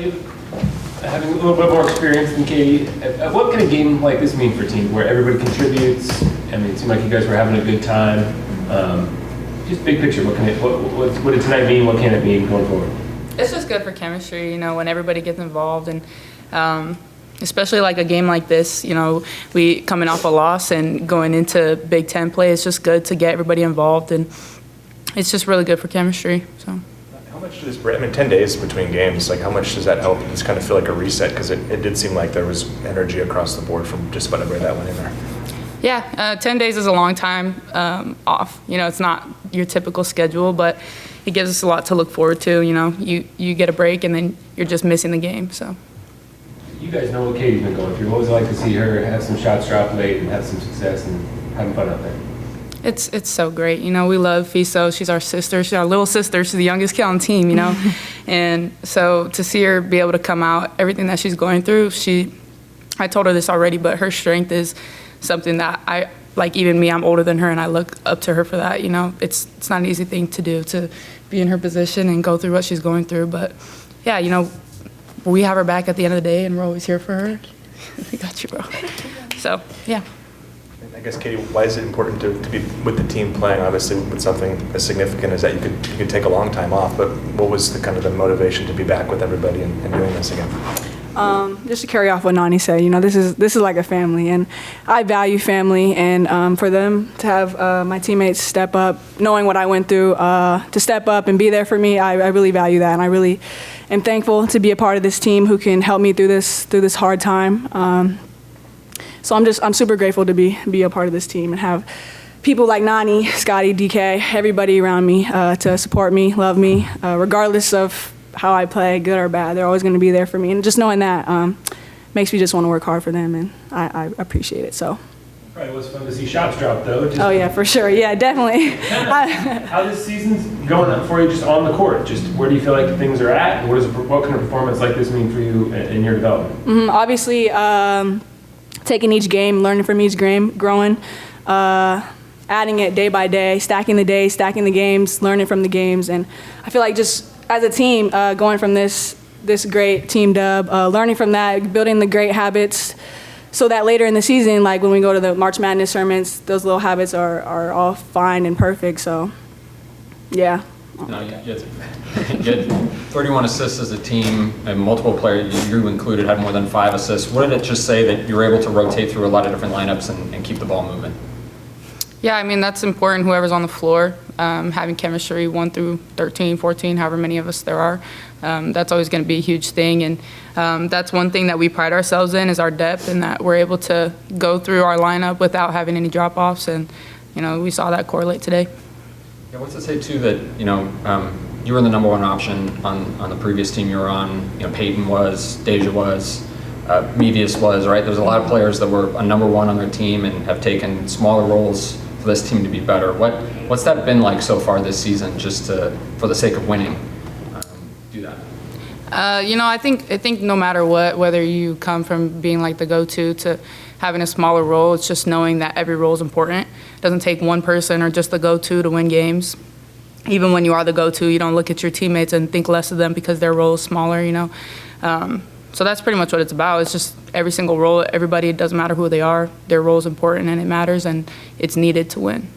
You having a little bit more experience than Katie, what can a game like this mean for teams where everybody contributes? I mean, it seemed like you guys were having a good time. Just big picture, what did tonight mean? What can it mean going forward? It's just good for chemistry, you know, when everybody gets involved, and especially like a game like this, you know, we coming off a loss and going into Big Ten play, it's just good to get everybody involved, and it's just really good for chemistry. So. How much does 10 days between games, like how much does that help just kind of feel like a reset? Because it did seem like there was energy across the board from just about everybody that went in there. Yeah, 10 days is a long time off. You know, it's not your typical schedule, but it gives us a lot to look forward to. You know, you get a break and then you're just missing the game. So. You guys know what Katie's been going through. What was it like to see her have some shots drop late and have some success and having fun out there? It's so great. You know, we love Fiso. She's our sister. She's our little sister. She's the youngest kid on the team, you know. And so to see her be able to come out, everything that she's going through, I told her this already, but her strength is something that like even me, I'm older than her, and I look up to her for that, you know. It's not an easy thing to do, to be in her position and go through what she's going through. But, yeah, you know, we have her back at the end of the day, and we're always here for her. We got you, bro. So, yeah. I guess, Katie, why is it important to be with the team playing, obviously, with something as significant as that? You could take a long time off, but what was the motivation to be back with everybody and doing this again? Just to carry off what Nani said, you know, this is like a family, and I value family, and for them to have my teammates step up, knowing what I went through, to step up and be there for me, I really value that, and I really am thankful to be a part of this team who can help me through this hard time. So I'm super grateful to be a part of this team and have people like Nani, Scotty, DK, everybody around me to support me, love me, regardless of how I play, good or bad. They're always going to be there for me. And just knowing that makes me just want to work hard for them, and I appreciate it. So. Probably was fun to see shots drop, though. Oh, yeah, for sure. Yeah, definitely. How this season's going for you just on the court? Just where do you feel like things are at? And what kind of performance like this mean for you in your development? Obviously, taking each game, learning from each game, growing, adding it day by day, stacking the days, stacking the games, learning from the games. And I feel like just as a team, going from this great team dub, learning from that, building the great habits, so that later in the season, like when we go to the March Madness tournaments, those little habits are all fine and perfect. So, yeah. No, you had 31 assists as a team, and multiple players, you included, had more than 5 assists. What did it just say that you were able to rotate through a lot of different lineups and keep the ball moving? Yeah, I mean, that's important, whoever's on the floor, having chemistry 1 through 13, 14, however many of us there are. That's always going to be a huge thing, and that's one thing that we pride ourselves in is our depth, and that we're able to go through our lineup without having any drop-offs, and, you know, we saw that correlate today. Yeah, what's it say, too, that, you know, you were the number 1 option on the previous team you were on. You know, Peyton was, Deja was, Mevius was, right? There's a lot of players that were a number 1 on their team and have taken smaller roles for this team to be better. What's that been like so far this season, just for the sake of winning, do that? You know, I think no matter what, whether you come from being like the go-to to having a smaller role, it's just knowing that every role is important. It doesn't take one person or just the go-to to win games. Even when you are the go-to, you don't look at your teammates and think less of them because their role is smaller, you know. So that's pretty much what it's about. It's just every single role, everybody, it doesn't matter who they are, their role is important and it matters and it's needed to win.